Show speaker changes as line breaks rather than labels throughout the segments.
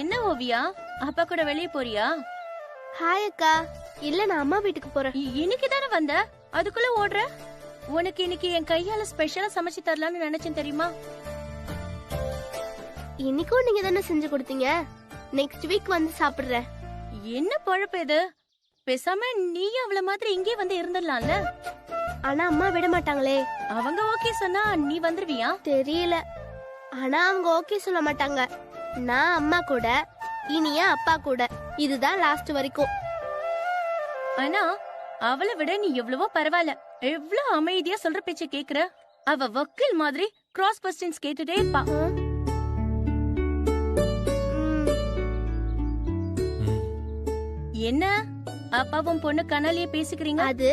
என்ன ஓவியா, அப்பா கூட வெளியே போறியா?
ஹாய் அக்கா. இல்ல, நான் அம்மா வீட்டுக்கு போறேன்.
இன்னைக்கு தானே வந்த, அதுக்குள்ள ஓடுற? உனக்கு இன்னைக்கு என் கையால ஸ்பெஷலா சமைச்சு தரலாம்னு நினைச்சேன் தெரியுமா?
இன்னைக்கும் நீங்க தானே செஞ்சு கொடுத்தீங்க. நெக்ஸ்ட் வீக் வந்து சாப்பிடுறேன்.
என்ன பொழப்பு இது? பேசாம நீயும் அவள மாதிரி இங்கே வந்து இருந்துடலாம்ல.
ஆனா அம்மா விட மாட்டாங்களே.
அவங்க ஓகே சொன்னா நீ வந்துருவியா?
தெரியல. ஆனா அவங்க ஓகே சொல்ல மாட்டாங்க. நான் அம்மா கூட, இனியா அப்பா கூட, இதுதான் லாஸ்ட் வரைக்கும்.
ஆனா அவளை விட நீ எவ்வளவோ பரவாயில்ல. எவ்வளவு அமைதியா சொல்ற பேச்ச கேக்குற. அவ வக்கீல் மாதிரி கிராஸ் கொஸ்டின்ஸ் கேட்டுட்டே இருப்பா. என்ன அப்பாவும் பொண்ணு கனாலியே பேசிக்கிறீங்க?
அது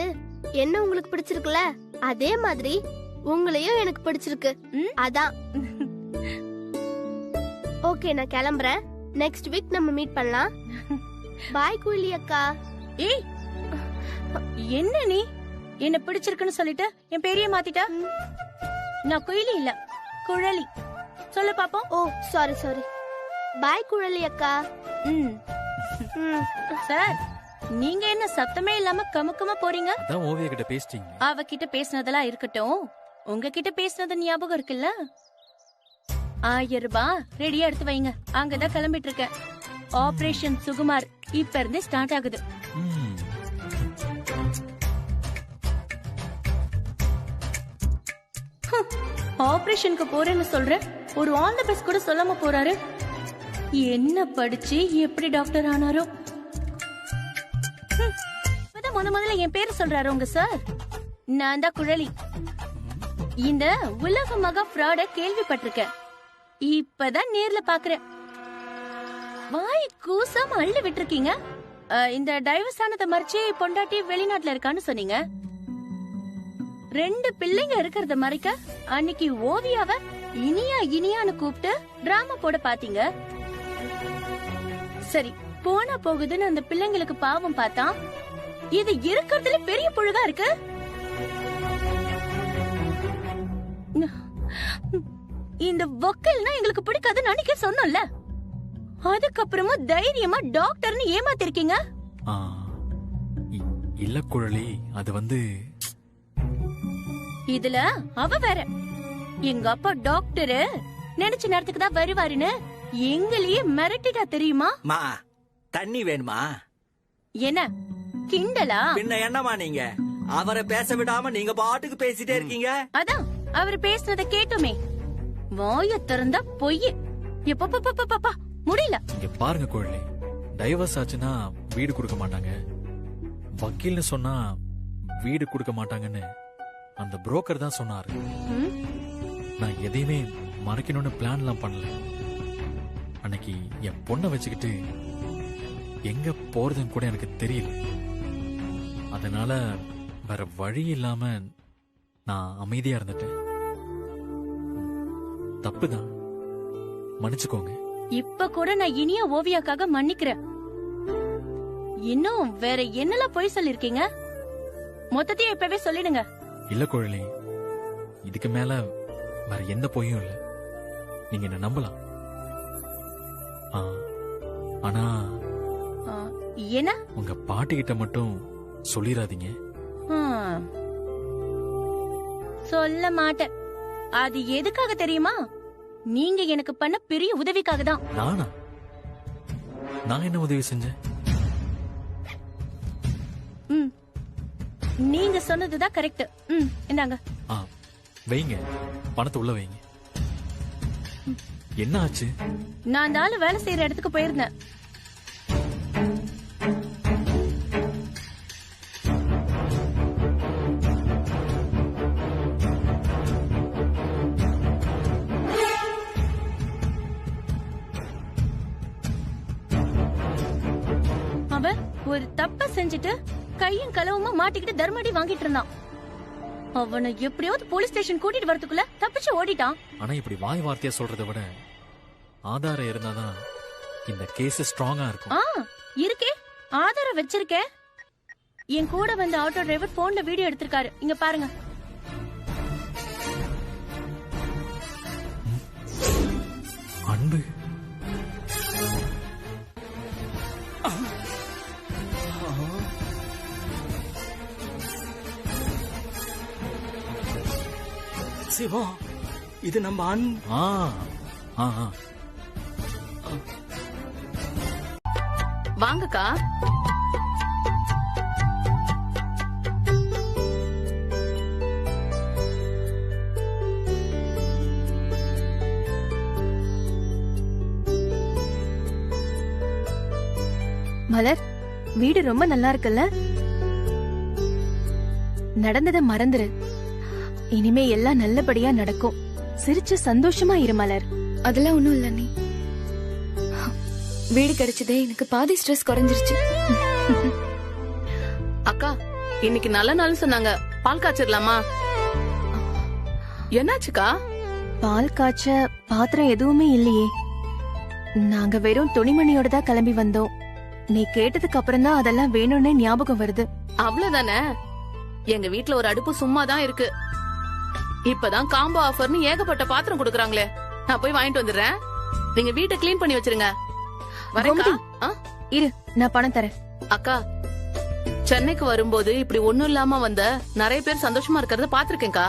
என்ன உங்களுக்கு பிடிச்சிருக்குல, அதே மாதிரி உங்களையும் எனக்கு பிடிச்சிருக்கு. அதான். ஓகே, நான் கிளம்புறேன். நெக்ஸ்ட் வீக் நம்ம மீட் பண்ணலாம். பாய் குயிலி அக்கா.
ஏய், என்ன நீ என்ன பிடிச்சிருக்குன்னு சொல்லிட்டு என் பேரையே மாத்திட்ட? நான் குயிலி இல்ல, குழலி. சொல்ல பாப்போம்.
ஓ சாரி சாரி. பாய் குழலி அக்கா.
சார், நீங்க என்ன சத்தமே இல்லாம கமுக்கமா போறீங்க?
அதான் ஓவியா கிட்ட பேசிட்டீங்க.
அவ கிட்ட பேசினதெல்லாம் இருக்கட்டும், உங்ககிட்ட பேசினது ஞாபகம் இருக்குல்ல? 1000 ரூபாய் ரெடியா எடுத்து வைங்க. அங்கதான் கிளம்பிட்டு இருக்கேன். ஆபரேஷன் சுகுமார் இப்ப இருந்தே ஸ்டார்ட் ஆகுது. ஆபரேஷனுக்கு போறேன்னு சொல்ற, ஒரு ஆல் தி பெஸ்ட் கூட சொல்லாம போறாரு. என்ன படிச்சு எப்படி டாக்டர் ஆனாரோ? முதல்ல என் பேரு சொல்றாரு உங்க சார். நான் தான் குழலி. இந்த உலக மகா ஃப்ராட கேள்விப்பட்டிருக்கேன், இப்பதான் நேர்ல பாக்குறேன். வாய் கூசாம அள்ளி விட்டுருக்கீங்க. இந்த டைவர்ஸ் ஆனதை மறைச்சு பொண்டாட்டி வெளிநாட்டுல இருக்கான்னு சொன்னீங்க. 2 பிள்ளைங்க இருக்கிறத மறைக்க அன்னைக்கு ஓவியாவ இனியா இனியான்னு கூப்பிட்டு டிராமா போட பாத்தீங்க. சரி, போனா போகுதுன்னு அந்த பிள்ளைங்களுக்கு பாவம் பார்த்தா, இது இருக்கிறதுல பெரிய புழுகா இருக்கு. இந்த வக்கீல்னா எங்களுக்கு பிடிக்காதுன்னு அன்னைக்கே சொன்னோம்ல. அதுக்கப்புறமா தைரியமா டாக்டர்னு ஏமாத்திருக்கீங்க.
இல்ல குழலி, அது வந்து
இதுல அவ வேற. எங்க அப்பா டாக்டரு, நினைச்ச நேரத்துக்கு தான் வருவாருன்னு எங்களையே மிரட்டிட்டா தெரியுமா?
மா, தண்ணி வேணுமா?
என்ன கிண்டலா?
பின்ன என்னமா நீங்க அவரை பேச விடாம நீங்க பாட்டுக்கு பேசிட்டே இருக்கீங்க.
அதான் அவர் பேசுனத கேட்டுமே. வாய திறந்தா பொய். எப்பப்பா முடியல.
இங்க பாருங்க குழலி, டைவர்ஸ் ஆச்சுன்னா வீடு கொடுக்க மாட்டாங்க, வக்கீல்னு சொன்னா வீடு கொடுக்க மாட்டாங்கன்னு அந்த புரோக்கர் தான் சொன்னாரு. நான் எதையுமே மறைக்கணும்னு பிளான்லாம் பண்ணல. அன்னைக்கு என் பொண்ணை வச்சுக்கிட்டு எங்க போறதுன்னு கூட எனக்கு தெரியல. அதனால வேற வழி இல்லாம நான் அமைதியா இருந்துட்டேன். தப்புதான், மன்னிச்சுக்கோங்க.
இப்ப கூட நான் இனிய ஓவியாக்காக மன்னிக்கிறேன். இன்னும் வேற என்னெல்லாம் பொய் சொல்லிருக்கீங்க? மொத்தத்தையும் இப்பவே சொல்லிடுங்க.
இல்ல குழலி, இதுக்கு மேல வேற எந்த பொய்யும் இல்ல. நீங்க என்ன நம்பலாம். ஆனா
என்ன?
உங்க பாட்டி கிட்ட மட்டும் சொல்லிராதீங்க.
சொல்ல மாட்டேன். அது எதுக்காக தெரியுமா? நீங்க எனக்கு பண்ண பெரிய உதவிக்காக தான்.
நானா? நான் என்ன உதவி செஞ்சேன்?
நீங்க சொன்னதுதான் கரெக்ட். இந்தாங்க.
வைங்க, பணத்தை உள்ள வைங்க. என்ன ஆச்சு?
நான் அந்த ஆளு வேலை செய்யற இடத்துக்கு போயிருந்தேன். அவன் ஒரு தப்ப செஞ்சுட்டு கையும் களவுமா மாட்டிக்கிட்டு தர்மடி வாங்கிட்டு இருந்தான். அவனை எப்படியாவது போலீஸ் ஸ்டேஷன் கூட்டிட்டு வரதுக்குள்ள தப்பிச்சு ஓடிட்டான்.
ஆனா இப்படி வாய் வார்த்தையா சொல்றதை விட ஆதாரம் இருந்தாதான் இந்த கேஸ் ஸ்ட்ராங்கா இருக்கும்.
இருக்கே, ஆதாரம் வச்சிருக்கேன். என் கூட வந்த ஆட்டோ டிரைவர் போன்ல வீடியோ எடுத்திருக்காரு, இங்க பாருங்க.
அன்பு
சிவம், இது நம்ம
ஆ ஆ ஆ.
வாங்கக்கா.
மலர், வீடு ரொம்ப நல்லா இருக்குல்ல? நடந்தத மறந்துரு. இனிமே எல்லாம் நல்லபடியா நடக்கும். சிரிச்சு சந்தோஷமா இரு மலர்.
அதெல்லாம் ஒண்ணும் இல்ல நீ. வீடு கிடைச்சதே எனக்கு பாதி ஸ்ட்ரெஸ் குறைஞ்சிருச்சு.
அக்கா, இன்னைக்கு நல்ல நாள் சொன்னாங்க. பால் காய்ச்சிடலாமா? என்னாச்சுக்கா?
பால் காய்ச்ச பாத்திரம் எதுவுமே இல்லையே. நாங்க வெறும் துணிமணியோட தான் கிளம்பி வந்தோம். நீ கேட்டதுக்கு அப்புறம் தான் அதெல்லாம் வேணும்னு ஞாபகம் வருது.
அவ்வளவுதானே. எங்க வீட்ல ஒரு அடுப்பு சும்மா தான் இருக்கு. இப்பதான் காம்போ ஆஃபர்னு ஏகப்பட்ட பாத்திரம் குடுக்கறாங்களே. நான் போய் வாங்கிட்டு வந்துடுறேன். நீங்க வீட்டை கிளீன் பண்ணி வச்சிருங்க. வரேன்க்கா. ஆ?
இரு, நான் பணம் தரேன்.
அக்கா, சென்னைக்கு வரும்போது இப்படி ஒண்ணும் இல்லாம வந்த நிறைய பேர் சந்தோஷமா இருக்கறத பாத்திருக்கேன்க்கா.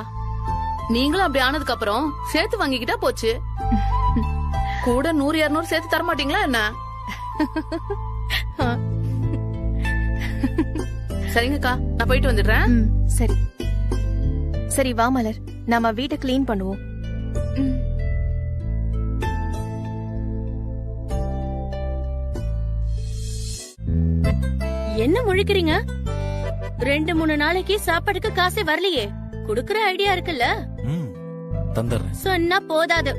நீங்களும் அப்படி ஆனதுக்கு அப்புறம் சேர்த்து வாங்கிக்கிட்டா போச்சு. கூட 100-200 சேர்த்து தர மாட்டீங்களா என்ன? சரிங்கக்கா, நான் போயிட்டு வந்துடுறேன்.
ம், சரி சரி, வா மலர், நாம வீட்டை கிளீன் பண்ணுவோம். என்ன முழிக்கிறீங்க? 2-3 நாளைக்கு சாப்பாடுக்கு காசே வரலையே. குடுக்கற ஐடியா இருக்குல்ல?
ம், தந்துடுறேன்.
சொன்னா போதாது,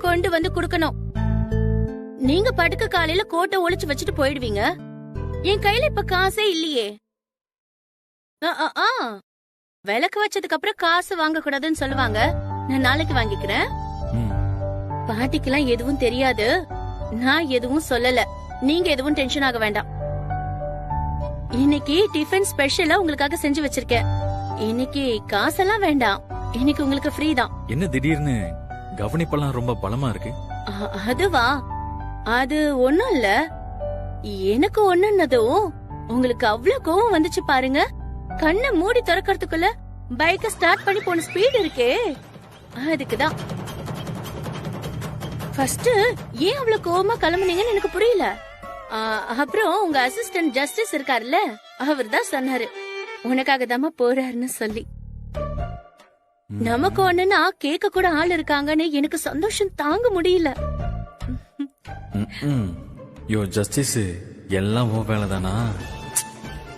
கொண்டு வந்து குடுக்கணும். நீங்க படுக்க காலையில கோட்டை ஒளிச்சு வச்சுட்டு போயிடுவீங்க. என் கையில இப்ப காசே இல்லையே. விளக்கு வச்சதுக்கு அப்புறம் காசு வாங்க கூடாதுன்னு சொல்லுவாங்க. நான் நாளைக்கு வாங்கிக்கிறேன்.
ம்,
பாட்டிக்கெல்லாம் எதுவும் தெரியாது. நான் எதுவும் சொல்லல. நீங்க எதுவும் டென்ஷன் ஆக வேண்டாம். இன்னைக்கு டிஃபன் ஸ்பெஷலா உங்களுக்காக செஞ்சு வச்சிருக்கேன். இன்னைக்கு காசெல்லாம் வேண்டாம். இன்னைக்கு உங்களுக்கு ஃப்ரீ தான்.
என்ன திடீர்னு கவனிப்பெல்லாம் ரொம்ப பலமா இருக்கு?
அதுவா? அது ஒண்ணும் இல்ல. எனக்கு ஒண்ணுன்னதும் உங்களுக்கு அவ்வளவு கோவம் வந்துச்சு பாருங்க. கண்ணை மூடி திறக்கிறதுக்குள்ள பைக்க ஸ்டார்ட் பண்ணி போன ஸ்பீட் இருக்கே, அதுக்குதான். ஃபர்ஸ்ட் ஏன் அவ்வளவு கோவமா கிளம்புனீங்கன்னு எனக்கு புரியல. அப்புறம் உங்க அசிஸ்டன்ட் ஜஸ்டிஸ் இருக்காருல்ல, அவர் தான் சொன்னாரு உனக்காக தாமா போறாருன்னு சொல்லி. நமக்கு ஒண்ணுன்னா கேட்க கூட ஆள் இருக்காங்கன்னு எனக்கு சந்தோஷம் தாங்க முடியல.
யோ ஜஸ்டிஸ், எல்லாம் உன் வேலைதானா?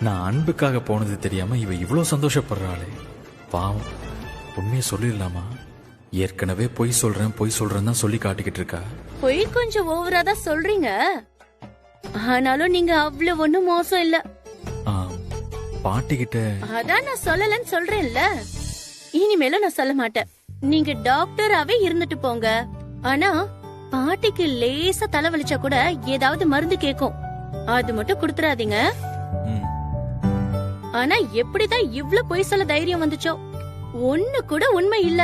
நான் அன்புக்காக போனது தெரியாம இவ இவ்வளவு சந்தோஷப்படுறாளே, பாவம். உண்மையை சொல்லிடலாமா? ஏற்கனவே பொய் சொல்றேன் தான் சொல்லி காட்டிக்கிட்டு இருக்கா.
பொய் கொஞ்சம் ஓவரா தான் சொல்றீங்க. ஆனாலும் நீங்க அவ்வளவு ஒண்ணும் மோசம் இல்ல.
பாட்டி கிட்ட
அதான் நான் சொல்லலன்னு சொல்றேன்ல. இனிமேலும் நான் சொல்ல மாட்டேன். நீங்க டாக்டராவே இருந்துட்டு போங்க. ஆனா பாட்டிக்கு லேசா தலை வலிச்சா கூட ஏதாவது மருந்து கேக்கும். அது மட்டும் குடுத்துறாதீங்க. ஆனா எப்படிதான் இவ்ளோ பொய் சொல்ல தைரியம் வந்துச்சோ? ஒண்ணு கூட உண்மை இல்ல.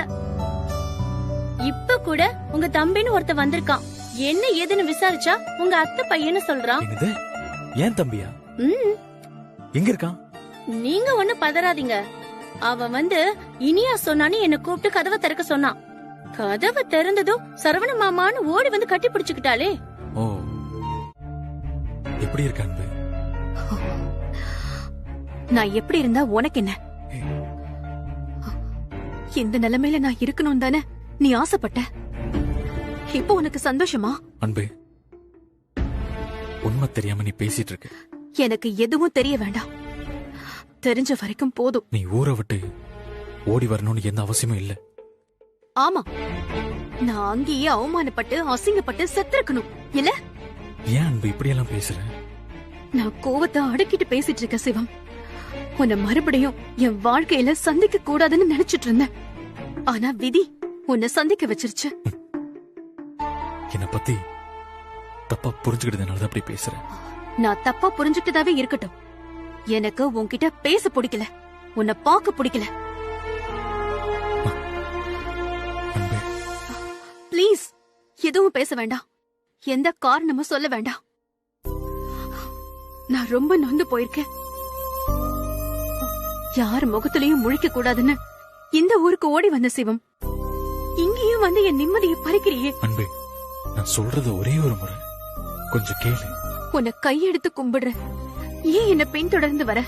இப்ப கூட உங்க தம்பின்னு ஒருத்த வந்திருக்கான். என்ன ஏதுன்னு விசாரிச்சா உங்க அத்தை பையன்னு சொல்றான்.
ஏன் தம்பியா? எங்க இருக்கான்?
நீங்க ஒண்ணு பதறாதீங்க. அவன் வந்து இனியா சொன்னான்னு என்ன கூப்பிட்டு கதவை திறக்க சொன்னான். கதவை திறந்ததும் சரவண மாமான்னு ஓடி வந்து கட்டி பிடிச்சுக்கிட்டாளே.
ஓ, எப்படி இருக்க அன்பு?
நான் எப்படி இருந்தா உனக்கு என்ன? இந்த நிலைமையில நான் இருக்கணும் தானே நீ ஆசைப்பட்ட. இப்போ உனக்கு சந்தோஷமா?
அன்பு, உண்மை தெரியாம நீ பேசிட்டு இருக்க.
எனக்கு எதுவும் தெரிய வேண்டாம். தெரிஞ்ச வரைக்கும் போதும்.
நீ ஊரை விட்டு ஓடி வரணும்னு எந்த அவசியமும் இல்ல.
ஆமா, நான் அங்கேயே அவமானப்பட்டு அசிங்கப்பட்டு செத்துருக்கணும் இல்ல?
ஏன் அன்பு இப்படி எல்லாம் பேசுற?
நான் கோவத்தை அடக்கிட்டு பேசிட்டு இருக்க சிவம். உன்னை மறுபடியும் என் வாழ்க்கையில சந்திக்க கூடாதுன்னு நினைச்சிட்டு இருந்தேன். ஆனா விதி உன்னை சந்திக்க வச்சிருச்சு.
என்ன பத்தி தப்பா புரிஞ்சுக்கிட்டதுனால அப்படி பேசுறேன். நான்
தப்பா புரிஞ்சுக்கிட்டதாவே இருக்கட்டும். எனக்கு உன்கிட்ட பேச பிடிக்கல, உன்னை பார்க்க பிடிக்கல. ப்ளீஸ் எதுவும் பேச வேண்டாம். எந்த காரணமும் சொல்ல வேண்டாம்.
நான் ரொம்ப நொந்து போயிருக்கேன். யார் முகத்திலையும் முழிக்க கூடாதுன்னு இந்த ஊருக்கு ஓடி வந்த சிவம், இங்கேயும் வந்து என் நிம்மதியை பறிக்கிறியே.
அன்பு, நான் சொல்றது ஒரே ஒரு முறை கொஞ்சம் கேளு.
உன்னை கையெடுத்து கும்பிடுறேன். ஏன் என்ன பின்தொடர்ந்து வர?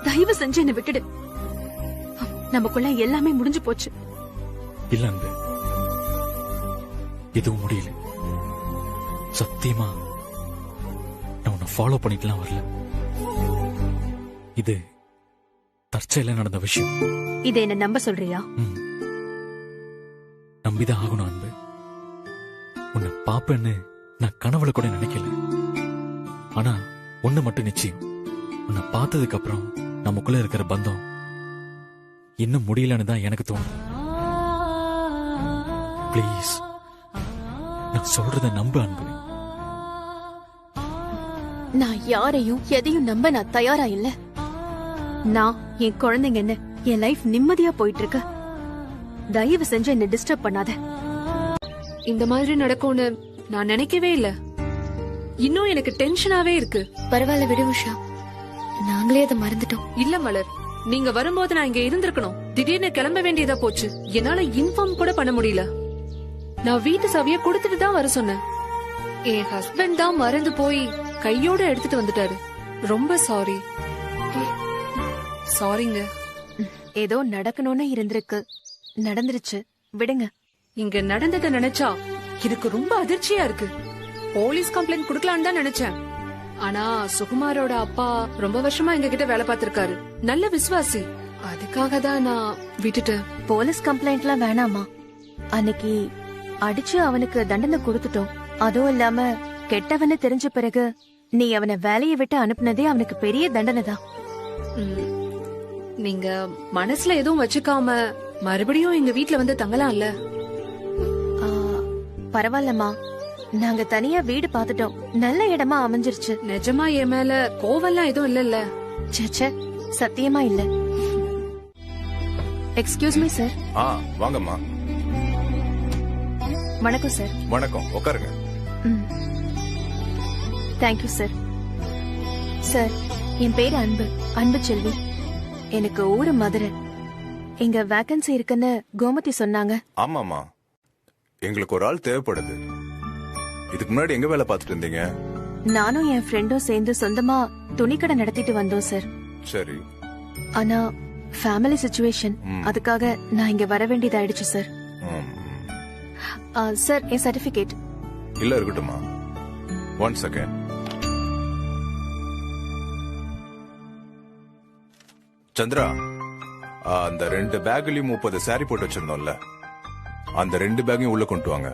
தயவு செஞ்சு என்ன விட்டுடு. நமக்குள்ள எல்லாமே முடிஞ்சு போச்சு.
இல்ல அன்பு, எதுவும் முடியல. சத்தியமா நான் உன்னை ஃபாலோ பண்ணிட்டுலாம் வரல. இது தற்செயல நடந்த விஷயம்.
இதை என்ன நம்ப சொல்றியா?
நம்பிதான் ஆகணும் அன்பு. உன்னை பாப்பேன்னு நான் கனவுல கூட நினைக்கல. ஆனா ஒண்ணு மட்டும் நிச்சயம், உன்னை பார்த்ததுக்கு அப்புறம் நமக்குள்ள இருக்கிற பந்தம் இன்னும் முடியலன்னு தான் எனக்கு தோணும். ப்ளீஸ், நான் சொல்றத நம்பு அன்பு.
நான் யாரையும் எதையும் நம்ப நான் தயாரா இல்ல. நான் என் குழந்தைங்க என்ன என் லைஃப் நிம்மதியா போயிட்டு இருக்கு. தயவு செஞ்சு என்ன டிஸ்டர்ப் பண்ணாத.
இந்த மாதிரி நடக்கும்னு நான் நினைக்கவே இல்ல. இன்னும் எனக்கு டென்ஷனாவே இருக்கு.
பரவாயில்ல விடு உஷா, நாங்களே அதை மறந்துட்டோம்.
இல்ல மலர், நீங்க வரும்போது நான் இங்க இருந்திருக்கணும். திடீர்னு கிளம்ப வேண்டியதா போச்சு. என்னால இன்ஃபார்ம் கூட பண்ண முடியல. நான் வீட்டு சாவிய கொடுத்துட்டு தான் வர சொன்னேன். என் ஹஸ்பண்ட் தான் மறந்து போய் கையோட எடுத்துட்டு வந்துட்டாரு. ரொம்ப சாரி. சாரிங்க.
ஏதோ நடக்கணும்னு இருந்திருக்கு, நடந்துருச்சு, விடுங்க.
இங்க நடந்ததை நினைச்சா எனக்கு ரொம்ப அதிர்ச்சியா இருக்கு. போலீஸ் கம்ப்ளைண்ட் குடுக்கலான்னு தான் நினைச்சேன். ஆனா சுகுமாரோட அப்பா ரொம்ப வருஷமா எங்க கிட்ட வேலை பார்த்திருக்காரு. நல்ல விசுவாசி. அதுக்காக தான் நான் விட்டுட்டேன்.
போலீஸ் கம்ப்ளைண்ட்லாம் வேணாமா? அன்னைக்கு அடிச்சு அவனுக்கு தண்டனை கொடுத்துட்டோம். அதுவும் இல்லாம கெட்டவன்னு தெரிஞ்ச பிறகு நீ அவனை வேலையை விட்டு அனுப்புனதே அவனுக்கு பெரிய தண்டனை தான்.
நீங்க மனசுல எதுவும் வச்சுக்காம மறுபடியும் எங்க வீட்ல வந்து தங்கலாம்ல?
பரவாயில்லம்மா, நாங்க தனியா வீடு பாத்துட்டோம். நல்ல இடமா அமைஞ்சிருச்சு.
நிஜமா என் மேல கோவம்லாம் எதுவும் இல்லல்ல?
சேச்சே, சத்தியமா இல்ல. Excuse me sir.
வாங்கம்மா.
வணக்கம் சார்.
வணக்கம், உட்காருங்க.
Thank you sir. சார், என் பேரு அன்பு, அன்பு செல்வி. எனக்கு ஊரு மதுரை. இங்க வேகன்சி இருக்குன்னு கோமதி சொன்னாங்க.
ஆமாமா, எங்களுக்கு ஒரு ஆள் தேவைப்படுது. இதுக்கு முன்னாடி எங்க வேலை பார்த்துட்டு இருந்தீங்க?
நானும் என் ஃப்ரெண்டும் சேர்ந்து சொந்தமா துணிக்கடை நடத்திட்டு வந்தோம் சார்.
சரி.
ஆனா ஃபேமிலி சிச்சுவேஷன், அதுக்காக நான் இங்க வர வேண்டியதாயிடுச்சு சார். சார், என் சர்டிபிகேட்.
இல்ல, இருக்கட்டுமா. 1 செகண்ட். சந்திரா, அந்த 2 பேக்லயும் 30 சாரி போட்டு வச்சிருந்தோம்ல, அந்த 2 பேக்கையும் உள்ள கொண்டு வாங்க.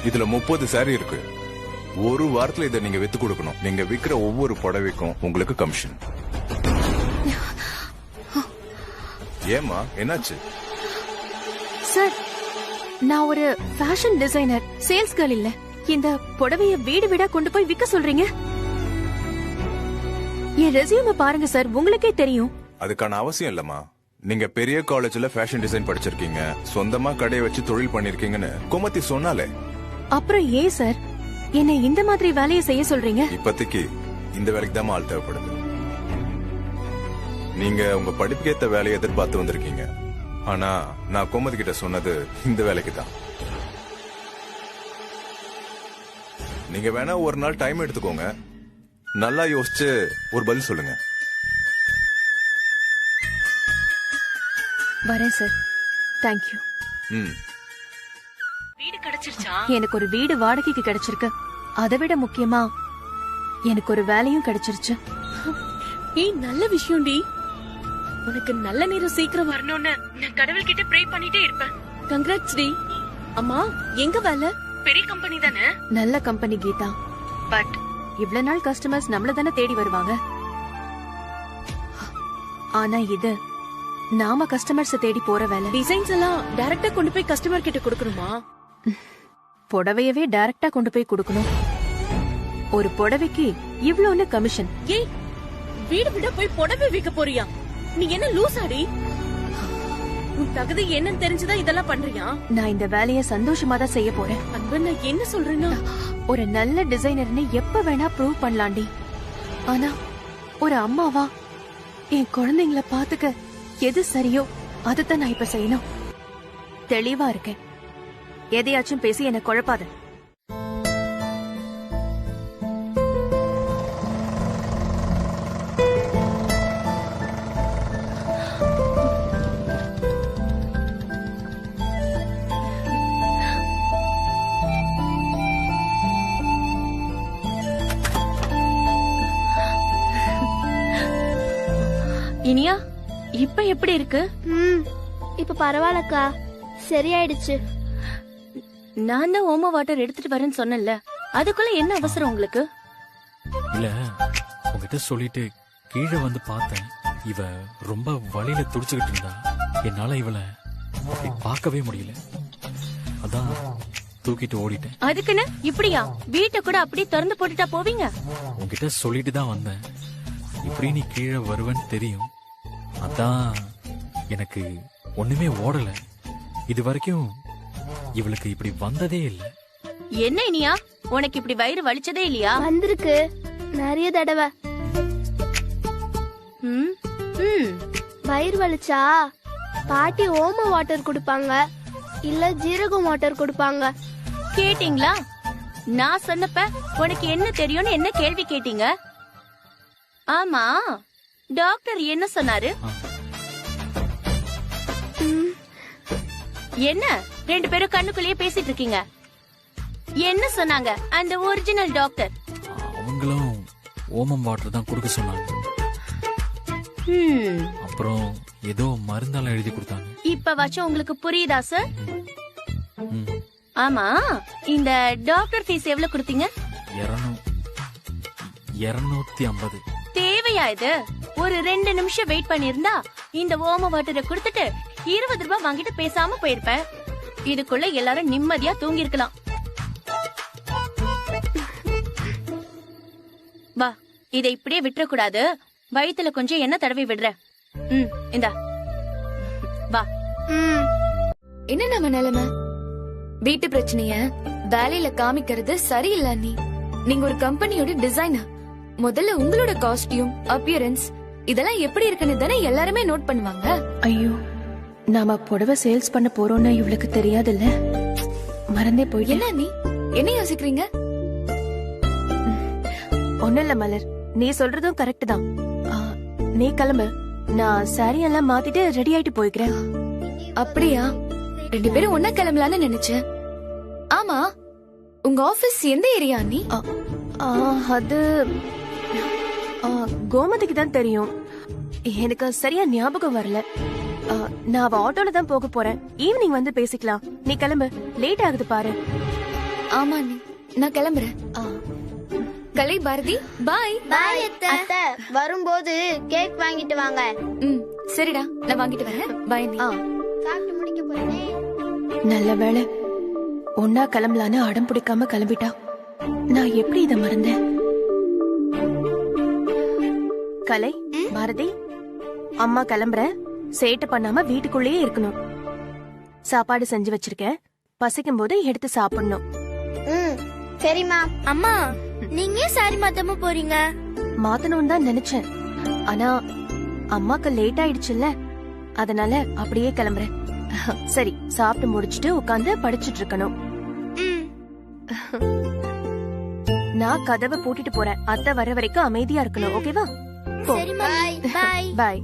இதுல 30 சாரி இருக்கு. ஒரு வாரத்துல இதை நீங்க வித்து கொடுக்கணும். நீங்க விக்கிற ஒவ்வொரு புடவைக்கும் உங்களுக்கு கமிஷன். ஏமா, என்னாச்சு?
சார், நான் ஒரு ஃபேஷன் டிசைனர், சேல்ஸ் கேர்ள் இல்ல. இந்த புடவைய வீடு வீடா கொண்டு போய் விக்க சொல்றீங்க? என் ரெஸ்யூமை பாருங்க சார், உங்களுக்கே தெரியும்.
அதுக்கான அவசியம் இல்லம்மா. நீங்க பெரிய காலேஜ்ல ஃபேஷன் டிசைன் படிச்சிருக்கீங்க, சொந்தமா கடையை வச்சு தொழில் பண்ணிருக்கீங்கன்னு கோமதி சொன்னாலே.
அப்புறம் ஏன் சார் என்ன இந்த மாதிரி வேலையை செய்ய சொல்றீங்க?
இப்போதைக்கு இந்த வேலைக்கு தான் ஆள் தேவைப்படுது. நீங்க உங்க படிப்புக்கு ஏத்த வேலையை எதிர்பார்த்து வந்திருக்கீங்க. ஆனா நான் கோமதி கிட்ட சொன்னது இந்த வேலைக்கு தான். நீங்க வேணா ஒரு நாள் டைம் எடுத்துக்கோங்க, நல்லா யோசிச்சு ஒரு பதில் சொல்லுங்க.
வரேன் சார். தேங்க்யூ.
வீடு கிடைச்சிருச்சா?
எனக்கு ஒரு வீடு வாடகைக்கு கிடைச்சிருக்கு. அதை விட முக்கியமா எனக்கு ஒரு வேலையும் கிடைச்சிருச்சு.
ஏய், நல்ல விஷயம் டி. உனக்கு நல்ல நேரம் சீக்கிரம் வரணும்னு நான் கடவுள்கிட்ட ப்ரே பண்ணிட்டே இருப்பேன். கங்க்ராட்ஸ் டி. அம்மா, எங்க வேலை? பெரிய கம்பெனி தானே?
நல்ல கம்பெனி கீதா. பட் இவ்வளவு நாள் கஸ்டமர்ஸ் நம்மள தானே தேடி வருவாங்க. ஆனா இது நாம கஸ்டமர்ஸ் தேடி போற வேலை.
டிசைன்ஸ் எல்லாம் டைரக்டா கொண்டு போய் கஸ்டமர் கிட்ட கொடுக்கணுமா?
புடவையவே டைரக்டா கொண்டு போய் கொடுக்கணும். ஒரு புடவைக்கு இவ்ளோன்னு கமிஷன்.
ஏய், வீடு விட போய் புடவை விற்க போறியா? நீ என்ன லூசாடி? உன் தகுதி என்னன்னு தெரிஞ்சுதான் இதெல்லாம் பண்றியா?
நான் இந்த வேலைய சந்தோஷமா தான் செய்ய போறேன்.
அன்பு, நான் என்ன சொல்றேன்னா,
ஒரு நல்ல டிசைனர்னு எப்ப வேணா ப்ரூவ் பண்ணலாண்டி. ஆனா ஒரு அம்மாவா என் குழந்தைங்களை பாத்துக்க எது சரியோ அதுதான் நான் இப்ப செய்யணும். தெளிவா இருக்கேன். எதையாச்சும் பேசி என்ன குழப்பாத.
இனியா, இப்ப எப்படி இருக்கு?
இப்ப பரவாயில்லக்கா, சரியாயிடுச்சு.
நான் தான் ஓம வாட்டர் எடுத்துட்டு வரேன்னு சொன்னேன்ல, அதுக்குள்ள என்ன அவசரம் உங்களுக்கு?
இல்ல, உங்ககிட்ட சொல்லிட்டு கீழே வந்து பார்த்தேன். இவ ரொம்ப வலியில துடிச்சுக்கிட்டு இருந்தா. என்னால இவளை அப்படி பார்க்கவே முடியல. அதான் தூக்கிட்டு ஓடிட்டேன்.
அதுக்குன்னு இப்படியா? வீட்டை கூட அப்படியே திறந்து போட்டுட்டா போவீங்க?
உங்ககிட்ட சொல்லிட்டு தான் வந்தேன். இப்படி நீ கீழே வருவேன்னு தெரியும். அதான் எனக்கு ஒண்ணுமே ஓடல. இது வரைக்கும் இவளுக்கு இப்படி வந்ததே இல்ல.
என்ன இனியா, உனக்கு இப்படி வயிறு வலிச்சதே இல்லையா?
வந்திருக்கு நிறைய தடவை. வயிறு வலிச்சா பாட்டி ஓம வாட்டர் குடுப்பாங்க, இல்ல ஜீரகம் வாட்டர் குடுப்பாங்க.
கேட்டீங்களா? நான் சொன்னப்ப உனக்கு என்ன தெரியும்னு என்ன கேள்வி கேட்டீங்க? ஆமா, டாக்டர் என்ன சொன்னாரு? என்ன ரெண்டு பேரும் கண்ணுக்குள்ளேயே பேசிட்டு இருக்கீங்க? என்ன சொன்னாங்க அந்த ஒரிஜினல் டாக்டர்?
அவங்களும் ஓமம் வாட்டர் தான் கொடுக்க சொன்னாங்க. அப்புறம் ஏதோ மருந்தால எழுதி கொடுத்தாங்க.
இப்ப வச்சு உங்களுக்கு புரியுதா சார்? ஆமா, இந்த டாக்டர் ஃபீஸ் எவ்வளவு கொடுத்தீங்க?
250.
தேவையா இது? ஒரு 2 நிமிஷம் வெயிட் பண்ணிருந்தா இந்த ஓம வாட்டரை கொடுத்துட்டு 20 ரூபாய் வாங்கிட்டு பேசாம போயிருப்பேன். இதுக்குள்ள எல்லாரும் நிம்மதியா தூங்கி இருக்கலாம். வா, இதை இப்படியே விட்டுற கூடாது. வயித்துல கொஞ்சம் எண்ணெய் தடவி விடுற. இந்தா வா.
என்ன நம்ம நிலைமை? வீட்டு பிரச்சனைய வேலையில காமிக்கிறது சரியில்லை அண்ணி. நீங்க ஒரு கம்பெனியோட டிசைனர். முதல்ல உங்களோட காஸ்டியூம், அப்பியரன்ஸ் இதெல்லாம் எப்படி இருக்குன்னு தானே எல்லாருமே நோட் பண்ணுவாங்க.
ஐயோ, நாம புடவை சேல்ஸ் பண்ண போறோம்னு இவளுக்கு தெரியாதுல்ல. மறந்தே போய்.
என்ன நீ என்ன யோசிக்கிறீங்க?
ஒண்ணும் இல்ல மலர், நீ சொல்றதும் கரெக்ட் தான். நீ கிளம்பு, நான் சாரி எல்லாம் மாத்திட்டு ரெடி ஆயிட்டு போய்க்கிறேன்.
அப்படியா? 2 பேரும் ஒன்னா கிளம்பலான்னு நினைச்சேன். ஆமா, உங்க ஆபீஸ் எந்த ஏரியா நீ?
அது கோமதிக்கு தான் தெரியும். எனக்கு சரியா ஞாபகம் வரல. நான் அவ ஆட்டோல தான் போக போறேன். ஈவினிங் வந்து பேசிக்கலாம். நீ கிளம்பு, லேட் ஆகுது பாரு.
ஆமா நீ, நான் கிளம்புறேன். கலை பாரதி, பாய்.
பாய் அத்தை. வரும்போது கேக் வாங்கிட்டு வாங்க.
சரிடா, நான் வாங்கிட்டு வரேன். பாய் நீ.
சாப்பிட்டு முடிக்க போறேன்.
நல்ல வேளை ஒன்னா கிளம்பலான்னு அடம் பிடிக்காம கிளம்பிட்டா. நான் எப்படி இத மறந்தேன்? கலை, பாரதி, அம்மா கிளம்புறேன். சேட்டை பண்ணாம வீட்டுக்குள்ளேயே இருக்கணும். சாப்பாடு செஞ்சு வச்சிருக்கேன். பசிக்கும் போது எடுத்து சாப்பிடணும்.
சரிம்மா. அம்மா, நீங்க சாரி மாத்தாம போறீங்க?
மாத்தணும்னு தான் நினைச்சேன். ஆனா அம்மாக்கு லேட் ஆயிடுச்சுல்ல, அதனால அப்படியே கிளம்புறேன். சரி, சாப்பிட்டு முடிச்சிட்டு உட்காந்து படிச்சிட்டு இருக்கணும். நான் கதவை பூட்டிட்டு போறேன். அத்தை வர வரைக்கும் அமைதியா இருக்கணும். ஓகேவா?
பாய். பாய்.
பாய்.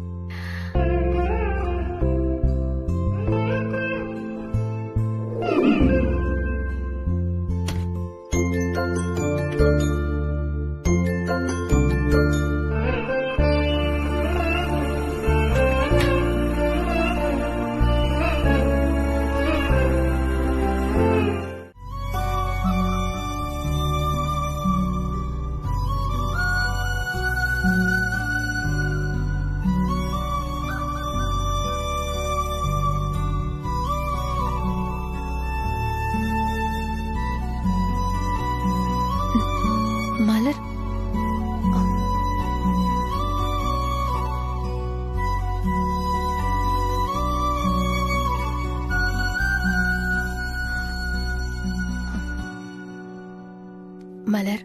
மலர்,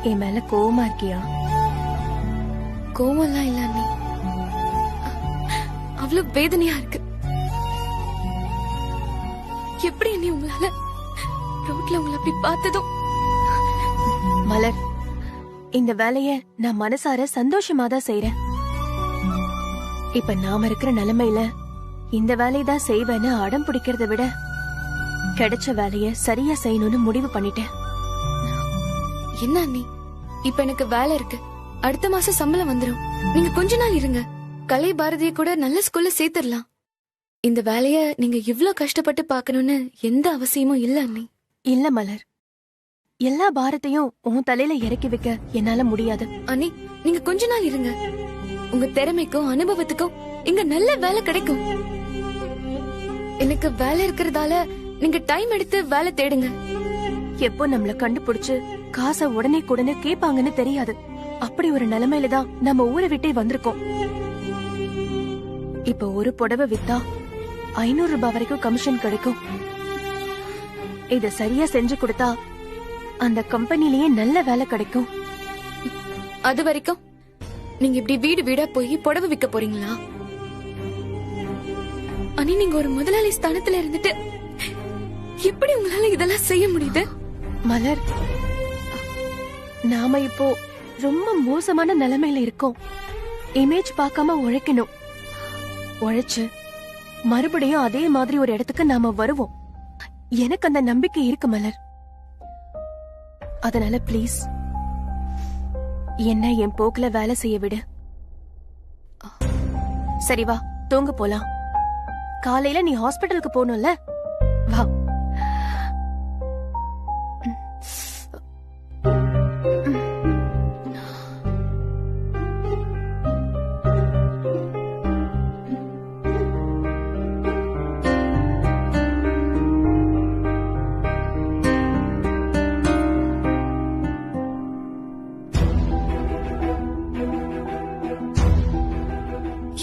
என் மேல கோவமா இருக்கியா?
கோவம்லாம் இல்ல அண்ணி, அவ்வளவு வேதனையா இருக்கு. எப்படி அண்ணி உங்களால ரோட்ல உங்களை அப்படி பார்த்ததும்?
மலர், இந்த வேலைய நான் மனசார சந்தோஷமா தான் செய்யறேன். இப்ப நாம இருக்கிற நிலைமையில இந்த வேலையதான் செய்வேன்னு அடம் பிடிக்கிறத விட கிடைச்ச வேலைய சரியா செய்யணும்னு முடிவு பண்ணிட்டேன்.
என்ன அண்ணி, இப்ப எனக்கு வேலை இருக்கு, அடுத்த மாசம் சம்பளம் வந்துரும். நீங்க கொஞ்ச நாள் இருங்க, கலை பாரதிய கூட நல்ல ஸ்கூல்ல சேர்த்துடலாம். இந்த வேலைய நீங்க இவ்ளோ கஷ்டப்பட்டு பாக்கணும்னு எந்த அவசியமும் இல்ல அண்ணி.
இல்ல மலர், எல்லா பாரத்தையும் உன் தலையில இறக்கி வைக்க என்னால முடியாது.
அண்ணி, நீங்க கொஞ்ச நாள் இருங்க, உங்க திறமைக்கும் அனுபவத்துக்கும் இங்க நல்ல வேலை கிடைக்கும். எனக்கு வேலை இருக்கிறதால நீங்க டைம் எடுத்து வேலை தேடுங்க.
எப்போ நம்மள கண்டுபிடிச்சு காசை உடனே கூடனே கேட்பாங்கன்னு தெரியாது. அப்படி ஒரு நிலைமையில தான் நம்ம ஊரை விட்டே வந்திருக்கோம். இப்ப ஒரு புடவை வித்தா 500 ரூபாய் வரைக்கும் கமிஷன் கிடைக்கும். இத சரியா செஞ்சு கொடுத்தா அந்த கம்பெனிலேயே நல்ல வேலை கிடைக்கும்.
அது வரைக்கும் நீங்க இப்படி வீடு வீடா போய் புடவை விற்க போறீங்களா? அனி, நீங்க ஒரு முதலாளி ஸ்தானத்துல இருந்துட்டு எப்படி உங்களால இதெல்லாம் செய்ய முடியுது?
மலர், நாம இப்போ ரொம்ப மோசமான நிலைமையில இருக்கோம். இமேஜ் பார்க்காம உழைக்கணும். உழைச்சு மறுபடியும் அதே மாதிரி ஒரு இடத்துக்கு நாம வருவோம். எனக்கு அந்த நம்பிக்கை இருக்கு மலர். அதனால ப்ளீஸ் என்ன என் போக்குல வேலை செய்ய விடு. சரி வா, தூங்க போலாம். காலையில நீ ஹாஸ்பிட்டலுக்கு போகணும்ல, வா.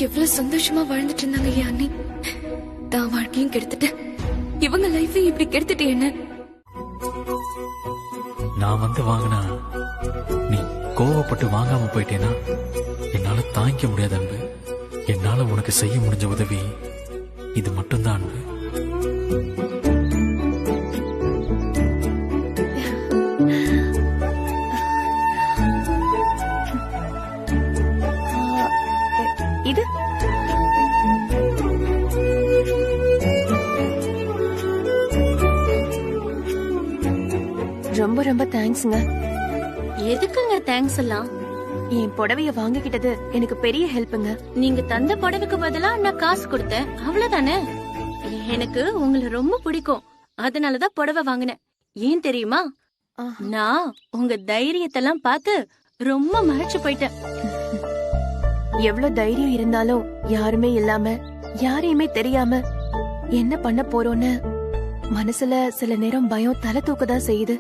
எவ்வளவு சந்தோஷமா வாழ்ந்துட்டு இருந்தாங்க என் அண்ணி. தான் வாழ்க்கையும் கெடுத்துட்டு இவங்க லைஃபையும் இப்படி கெடுத்துட்டு என்ன?
நான் வந்து வாங்கினா நீ கோவப்பட்டு வாங்காம போயிட்டேனா என்னால தாங்கிக்க முடியாத அன்பு. என்னால உனக்கு செய்ய முடிஞ்ச உதவி இது மட்டும்தான் அன்பு.
இது ரொம்ப ரொம்ப தேங்க்ஸ்ங்க.
எதுக்குங்க தேங்க்ஸ் எல்லாம்?
என் புடவைய வாங்கிக்கிட்டது எனக்கு பெரிய ஹெல்ப்புங்க.
நீங்க தந்த புடவைக்கு பதிலா நான் காசு கொடுத்தேன், அவ்வளவுதானே. எனக்கு உங்களை ரொம்ப பிடிக்கும், அதனாலதான் புடவை வாங்கினேன். ஏன் தெரியுமா? நான் உங்க தைரியத்தெல்லாம் பார்த்து ரொம்ப மகிழ்ச்சி போயிட்டேன்.
எவ்வளவு தைரியம் இருந்தாலும் யாருமே இல்லாம யாரையுமே தெரியாம என்ன பண்ண போறோன்னு மனசுல சில நேரம் பயம் தலை தூக்கதான் செய்யுது.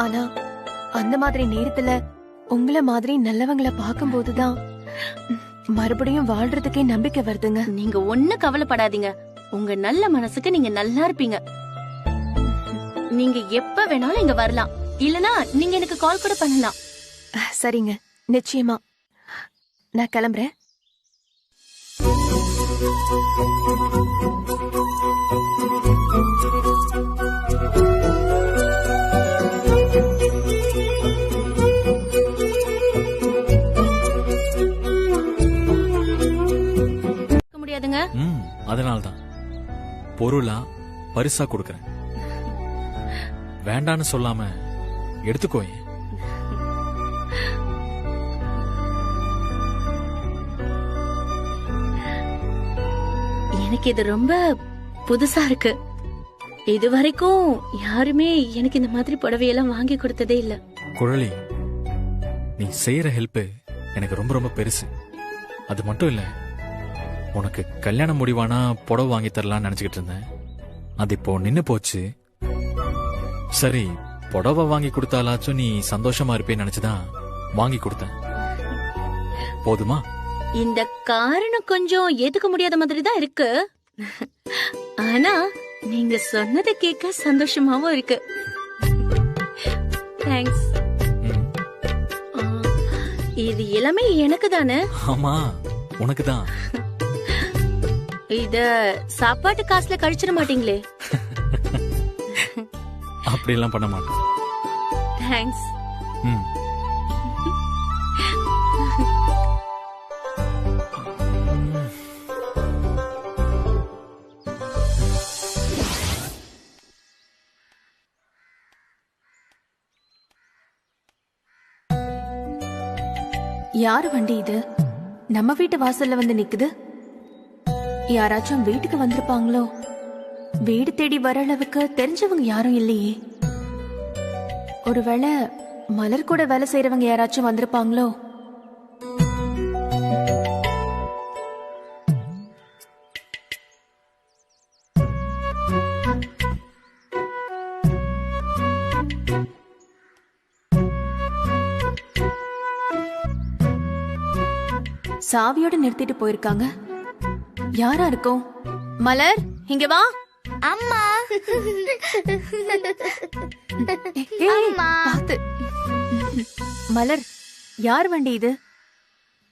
ஆனா அந்த மாதிரி நேரத்துல உங்கள மாதிரி நல்லவங்களை பார்க்கும் போதுதான் மறுபடியும் வாழ்றதுக்கே நம்பிக்கை வருதுங்க.
நீங்க ஒண்ணு கவலைப்படாதீங்க, உங்க நல்ல மனசுக்கு நீங்க நல்லா இருப்பீங்க. நீங்க எப்ப வேணாலும் இங்க வரலாம், இல்லனா நீங்க எனக்கு கால் கூட பண்ணலாம்.
சரிங்க, நிச்சயமா. நான் கிளம்புறேன்.
முடியாதுங்க.
அதனால்தான் பொருளா பரிசா கொடுக்கறேன். வேண்டான்னு சொல்லாம எடுத்துக்கோயே.
எனக்கு இது ரொம்ப புதுசா இருக்கு. இது வரைக்கும் யாருமே எனக்கு இந்த மாதிரி புடவையெல்லாம் வாங்கி கொடுத்ததே இல்ல.
குழலி, நீ செய்யற ஹெல்ப் எனக்கு ரொம்ப ரொம்ப பெருசு. அது மட்டும் இல்ல, உனக்கு கல்யாணம் முடிவானா புடவை வாங்கி தரலாம்னு நினைச்சுக்கிட்டு இருந்தேன். அது இப்போ நின்னு போச்சு. சரி, புடவை வாங்கி கொடுத்தாலாச்சும் நீ சந்தோஷமா இருப்பேன்னு நினைச்சுதான் வாங்கி கொடுத்தேன். போதுமா?
இந்த காரணம் கொஞ்சம் ஏத்துக்க முடியாத மாதிரி தான் இருக்கு. ஆனா நீங்க சொன்னதை கேட்க சந்தோஷமாவும் இருக்கு. தேங்க்ஸ். இது எல்லாமே எனக்கு தானே?
ஆமா, உனக்கு தான்.
இத சாப்பாட்டு காசுல கழிச்சிட மாட்டீங்களே?
அப்படி எல்லாம் பண்ண மாட்டோம்.
தேங்க்ஸ்.
யாரு வண்டி இது? நம்ம வீட்டு வாசல்ல வந்து நிக்குது. யாராச்சும் வீட்டுக்கு வந்திருப்பாங்களோ? வீடு தேடி வர அளவுக்கு தெரிஞ்சவங்க யாரும் இல்லையே. ஒருவேளை மலர் கூட வேலை செய்யறவங்க யாராச்சும் வந்திருப்பாங்களோ? சாவியோட நிறுத்திட்டு போயிருக்காங்க. யாரா இருக்கும்? மலர், இங்க வா.
அம்மா
பாத்து. மலர், யார் வண்டி இது?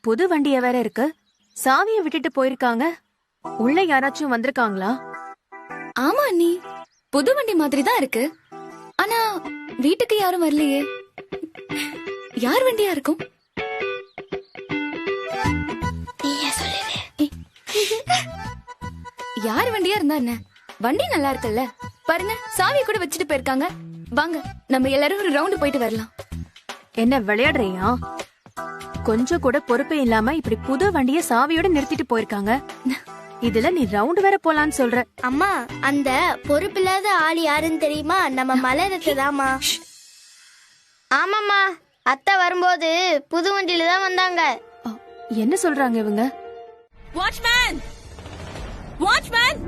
புது வண்டிய வேற இருக்கு. சாவிய விட்டுட்டு போயிருக்காங்க. உள்ள யாராச்சும் வந்திருக்காங்களா?
ஆமா அண்ணி, புது வண்டி மாதிரி தான் இருக்கு. ஆனா வீட்டுக்கு யாரும் வரலையே. யார் வண்டியா இருக்கும்? யார் வண்டியா இருந்தா என்ன? வண்டி நல்லா இருக்குல்ல, பாருங்க. சாவியை கூட வச்சுட்டு போயிருக்காங்க. வாங்க, நம்ம எல்லாரும் ஒரு ரவுண்ட் போயிட்டு வரலாம்.
என்ன விளையாடுறியா? கொஞ்சம் கூட பொறுப்பே இல்லாம இப்படி புது வண்டிய சாவியோட நிறுத்திட்டு போயிருக்காங்க. இதுல நீ ரவுண்ட் வேற போலான்னு சொல்ற?
அம்மா, அந்த பொறுப்பில்லாத ஆள் யாருன்னு தெரியுமா? நம்ம மலரத்துதாம்மா. ஆமாம்மா, அத்தை வரும்போது புது வண்டியில தான் வந்தாங்க.
என்ன சொல்றாங்க இவங்க?
Watchman, watchman.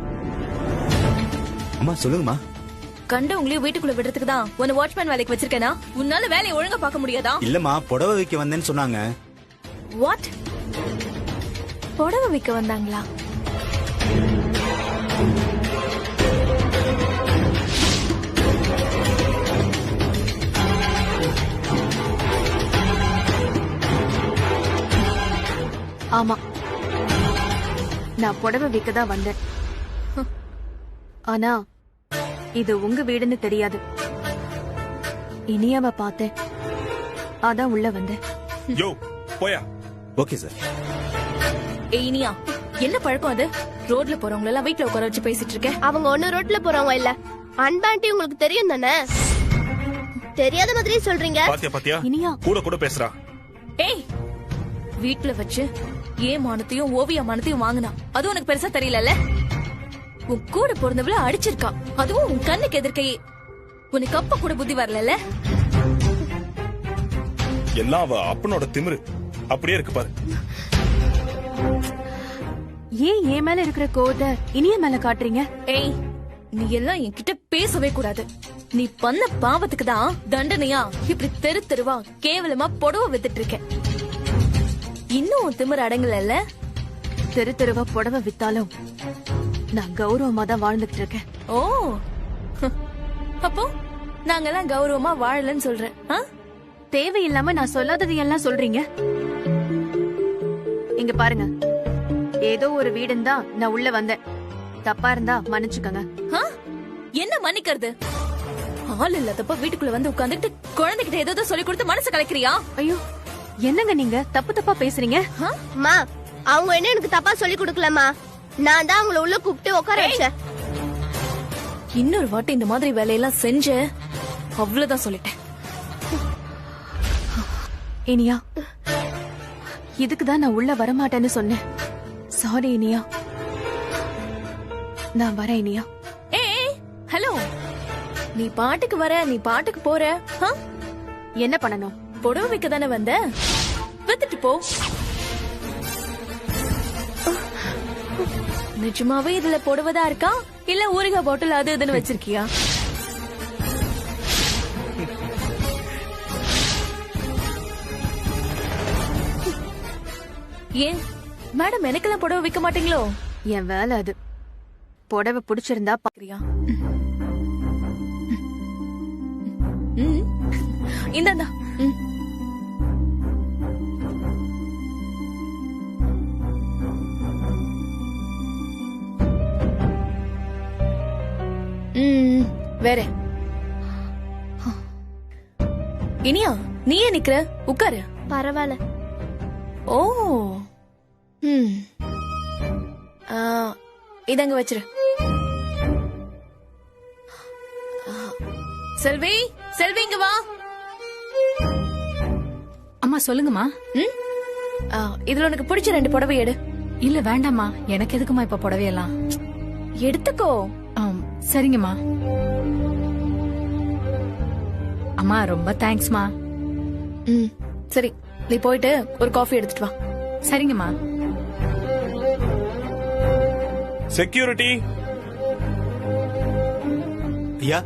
அம்மா சொல்லுங்கம்மா.
கண்ட உங்களையும் வீட்டுக்குள்ள விடுறதுக்கு தான் உன்னை வாட்ச்மேன் வேலைக்கு வச்சிருக்கேனா? உன்னால வேலையை ஒழுங்கா பார்க்க முடியாதா?
இல்லம்மா, புடவை வைக்க வந்தேன்னு சொன்னாங்க.
வாட்? புடவை வைக்க வந்தாங்களா?
ஆமா, நான் புடவை விற்கதான் வந்தேன். ஆனா இது உங்க வீடுன்னு தெரியாது. இனியாவ பார்த்தேன், அதான் உள்ள வந்தேன்.
யோ போயா.
Okay sir.
இனியா, என்ன பழக்கம் அது? ரோட்ல போறவங்க எல்லாம் வீட்ல உட்கார வச்சு பேசிட்டு இருக்க.
அவங்க ஒண்ணு ரோட்ல போறவங்க இல்ல. அன்பாண்டி உங்களுக்கு தெரியும் தானே? தெரியாத மாதிரி சொல்றீங்க.
பாத்தியா பாத்தியா,
இனியா
கூட கூட பேசுறா.
ஏய், வீட்ல வச்சு ஏன் மானத்தையும் ஓவியா மானத்தையும் வாங்கினா அது உனக்கு பெருசா தெரியல. உன் கூட பிறந்தவள அடிச்சிருக்கா, அதுவும் உன் கண்ணுக்கு எதிர்க்கையே. உனக்கு அப்ப கூட புத்தி வரல.
எல்லாம் அவ அப்பனோட திமிரு அப்படியே இருக்கு பாரு.
ஏன் என் மேல இருக்கிற கோவத்தை இனிய மேல காட்டுறீங்க?
ஏய், நீ எல்லாம் என்கிட்ட பேசவே கூடாது. நீ பண்ண பாவத்துக்கு தான் தண்டனையா இப்படி தெரு தெருவா கேவலமா புடவை வித்துட்டு இருக்க. இன்னும் உன் திமிரு அடங்கல.
தெரு தெருவா புடவை வித்தாலும் நான் கௌரவமா தான் வாழ்ந்துட்டு இருக்கேன்.
ஓ, அப்போ நாங்கெல்லாம் கௌரவமா வாழலன்னு சொல்றேன்.
தேவையில்லாம நான் சொல்லாதது எல்லாம் சொல்றீங்க. இங்க பாருங்க, ஏதோ ஒரு வீடுன்னு தான் நான் உள்ள வந்தேன். தப்பா இருந்தா மன்னிச்சுக்கங்க.
என்ன மன்னிக்கிறது? ஆள் இல்லாதப்ப வீட்டுக்குள்ள வந்து உட்கார்ந்துட்டு குழந்தைகிட்ட ஏதோ சொல்லி கொடுத்து மனசு கலைக்கிறியா?
ஐயோ, என்னங்க நீங்க தப்பு தப்பா பேசுறீங்க?
அம்மா, அவங்க என்ன எனக்கு தப்பா சொல்லி கொடுக்கலமா. நான் தான் அவங்கள உள்ள கூப்பிட்டு உட்கார வச்சேன்.
இன்னொரு வாட்டி இந்த மாதிரி வேலையெல்லாம் செஞ்ச அவ்வளவுதான் சொல்லிட்டேன்.
இனியா, இதுக்குதான் நான் உள்ள வரமாட்டேன்னு சொன்னேன். சாரி இனியா, நான் வரேன் இனியா.
ஏய், ஹலோ, நீ பாட்டுக்கு வர, நீ பாட்டுக்கு போற.
என்ன பண்ணணும்?
புடவை வைக்க தானே வந்த, வித்துட்டு போ. நிஜமாவே இதுல புடவைதா இருக்கா இல்ல ஊறுகாய் பாட்டில் அது இதுன்னு வச்சிருக்கியா? ஏன் மேடம், எனக்கெல்லாம் புடவை வைக்க மாட்டீங்களோ?
என் வேலை அது. புடவை பிடிச்சிருந்தா பாக்குறியா?
இந்தாண்டா. வேற இனியா, நீ ஏன் நிக்கிற? உட்காரு.
பரவாயில்ல.
ஓ, இதங்க வச்சிரு. செல்வி, செல்வி இங்க வா.
அம்மா சொல்லுங்கம்மா.
இதுல உனக்கு பிடிச்ச 2 புடவை எடு.
இல்ல வேண்டாம்மா, எனக்கு எதுக்குமா இப்ப புடவையெல்லாம்?
எடுத்துக்கோ.
சரிங்கம்மா. அம்மா ரொம்ப தேங்க்ஸ்மா.
சரி, நீ போயிட்டு ஒரு காஃபி எடுத்துட்டு வா.
சரிங்கம்மா.
செக்யூரிட்டி.
ஐயா,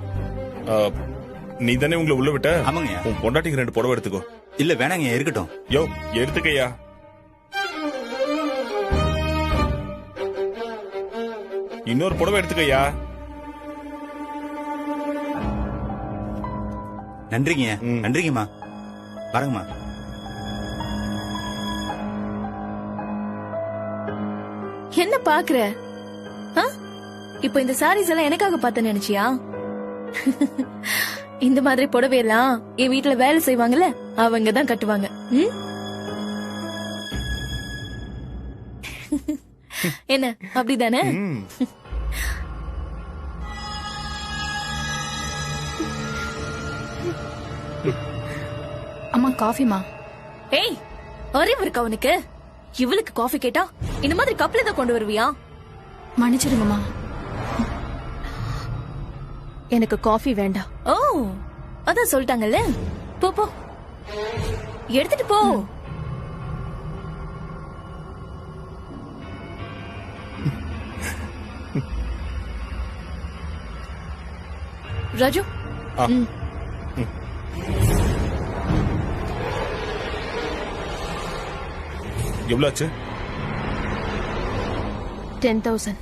நீ தானே உங்களை உள்ள விட்ட?
ஆமாங்க.
உன் பொண்டாட்டிக்கு 2 புடவை எடுத்துக்கோ.
இல்ல வேணாங்க, இருக்கட்டும்.
யோ, எடுத்துக்கையா. இன்னொரு புடவை எடுத்துக்கையா.
நன்றிங்க. நன்றிங்கம்மா. வரங்கம்மா.
என்ன பாக்குற? இப்ப இந்த சாரீஸ் எல்லாம் எனக்காக பார்த்த நினைச்சியா? இந்த மாதிரி புடவையெல்லாம் என் வீட்டுல வேலை செய்வாங்கல்ல, அவங்க தான் கட்டுவாங்க. என்ன அப்படிதானே?
அம்மா காஃபிமா.
ஏய், அறிவு இருக்கா உனக்கு? இவளுக்கு காஃபி கேட்டா இந்த மாதிரி கப்ல தான் கொண்டு வருவியா?
மன்னிச்சிடுங்கம்மா.
எனக்கு காஃபி வேண்டாம்.
ஓ, அதான் சொல்லிட்டாங்கல்ல. போ போ, எடுத்துட்டு போ. ராஜு,
எவ்வளவு ஆச்சு?
10,000.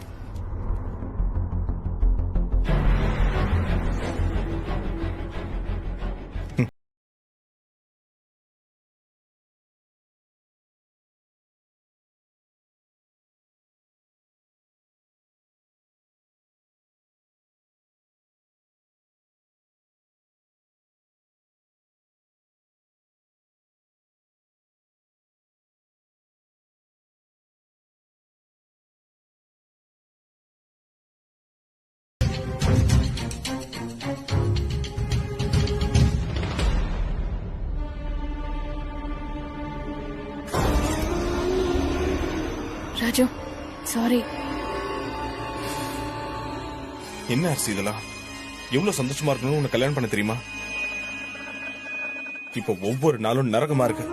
ராஜு, சாரி.
என்ன அரிசி இதெல்லாம்? எவ்வளவு சந்தோஷமா இருக்கணும்னு உனக்கு கல்யாணம் பண்ண தெரியுமா? இப்ப ஒவ்வொரு நாளும் நரகமா இருக்கு.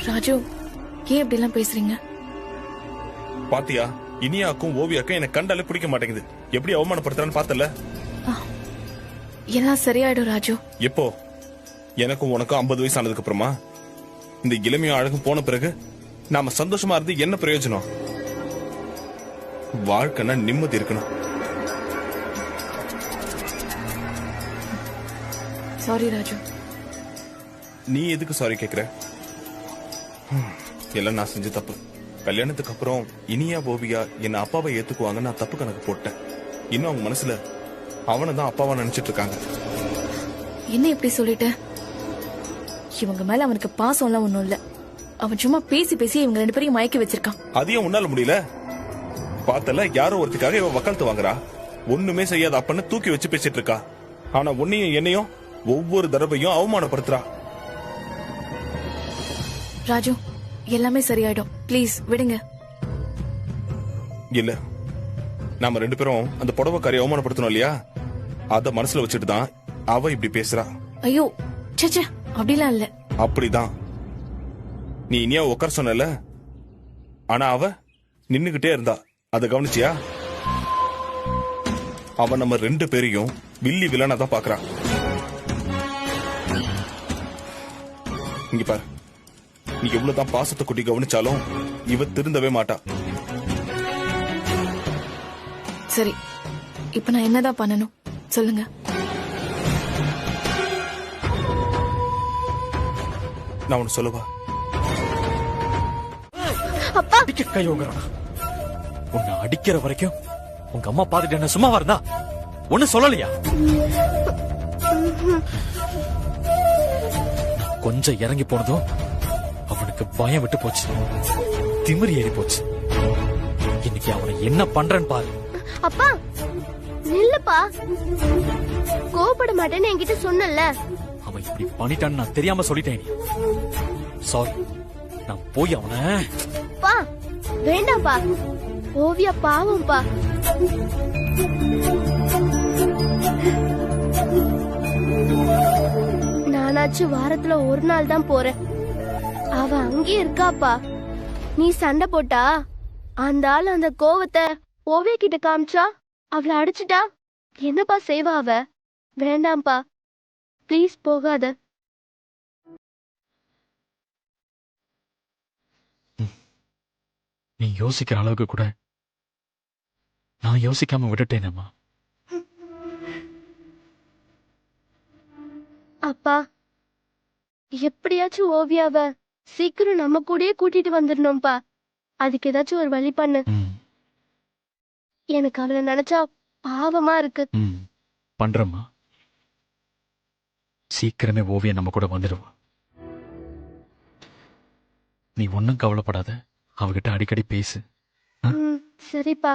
ராஜு, ஏன் இப்படி எல்லாம் பேசுறீங்க?
பாத்தியா, இனியாக்கும் ஓவியாக்கும் எனக்கு கண்டாலே பிடிக்க மாட்டேங்குது. எப்படி அவமானப்படுத்துறான்னு பார்த்தல?
எல்லாம் சரியாயிடும் ராஜு.
எப்போ? எனக்கும் உனக்கும் 50 வயசு ஆனதுக்கு அப்புறமா? இந்த இளமையும் அழகும் போன பிறகு நாம சந்தோஷமா இருந்து என்ன பிரயோஜனம்? வாழ்க்கைனா நிம்மதி இருக்கணும்.
சாரி ராஜு.
நீ எதுக்கு சாரி கேக்குற? எல்லாம் நான் செஞ்ச தப்பு. கல்யாணத்துக்கு அப்புறம் இனியா ஓவியா என்ன அப்பாவை ஏத்துக்குவாங்க நான் தப்பு கணக்கு போட்டேன். இன்னும் அவங்க மனசுல அவனை தான் அப்பாவா நினைச்சிட்டு இருக்காங்க.
என்ன இப்படி சொல்லிட்ட? இவங்க மேல அவனுக்கு பாசம் எல்லாம் ஒண்ணும் இல்ல. அவன் சும்மா பேசி பேசி இவங்க 2 பேரையும் மயக்கி வச்சிருக்கான்.
அதையும் உன்னால முடியல. பார்த்தல, யாரோ ஒருத்துக்காக இவ வக்காலத்து வாங்குறா. ஒண்ணுமே செய்யாத அப்பன்னு தூக்கி வச்சு பேசிட்டு இருக்கா. ஆனா உன்னையும் என்னையும் ஒவ்வொரு தடவையும் அவமானப்படுத்துறா.
ராஜு, எல்லாமே சரியாயிடும். ப்ளீஸ் விடுங்க.
இல்ல, நாம 2 பேரும் அந்த புடவைக்காரியை அவமானப்படுத்தணும் இல்லையா? அத மனசுல வச்சுட்டு தான் அவ இப்படி பேசுறா.
ஐயோ, சச்ச, அப்படிலாம் இல்ல.
அப்படிதான். நீ இனியா உட்கார சொன்னல, ஆனா அவ நின்னுகிட்டே இருந்தா. அத கவனிச்சியா? அவ நம்ம 2 பேரையும் வில்லி வில்லனா தான் பாக்குறா. இங்க பாரு, நீ எவ்வளவுதான் பாசத்தை குட்டி கவனிச்சாலும் இவ திருந்தவே மாட்டா.
சரி, இப்ப நான் என்னதான் பண்ணணும் சொல்லுங்க.
நான் ஒண்ணு சொல்லவா?
அடிக்க கை ஓங்குறா. உன்னை அடிக்கிற வரைக்கும் உங்க அம்மா பாத்துட்டு என்ன சும்மா வரதா? ஒண்ணு சொல்லலையா? கொஞ்சம் இறங்கி போனதும் அவனுக்கு பயம் விட்டு போச்சு, திமிரி ஏறி போச்சு. இன்னைக்கு அவனை என்ன பண்றேன்னு பாரு.
அப்பா நில்லுப்பா, கோபப்பட மாட்டேன்னு என்கிட்ட சொன்னல.
அவன் இப்படி பண்ணிட்டான்னு நான் தெரியாம சொல்லிட்டேன். சாரி, நான் போய் அவனை.
பா வேண்டாம்ப்பா, ஓவியா பாவம்பா. நானாச்சு வாரத்துல ஒரு நாள் தான் போறேன், அவ அங்கேயே இருக்காப்பா. நீ சண்டை போட்டா அந்த ஆள் அந்த கோவத்தை ஓவியா கிட்ட காமிச்சா அவளை அடிச்சுட்டா என்னப்பா செய்வா அவ? வேண்டாம்ப்பா, ப்ளீஸ் போகாத.
நீ யோசிக்கிற அளவுக்கு கூட நான் யோசிக்காம விட்டுட்டேனேம்மா.
அப்பா எப்படியாச்சும் ஓவியாவ சீக்கிரம் நம்ம கூடயே கூட்டிட்டு வந்துடணும்பா. அதுக்கு ஏதாச்சும் ஒரு வழி பண்ணு. எனக்கு அவளை நினைச்சா பாவமா இருக்கு.
பண்றம்மா, சீக்கிரமே ஓவியா நம்ம கூட வந்துடுவா. நீ ஒன்னும் கவலைப்படாத, அவகிட்ட அடிக்கடி பேசு.
சரிப்பா.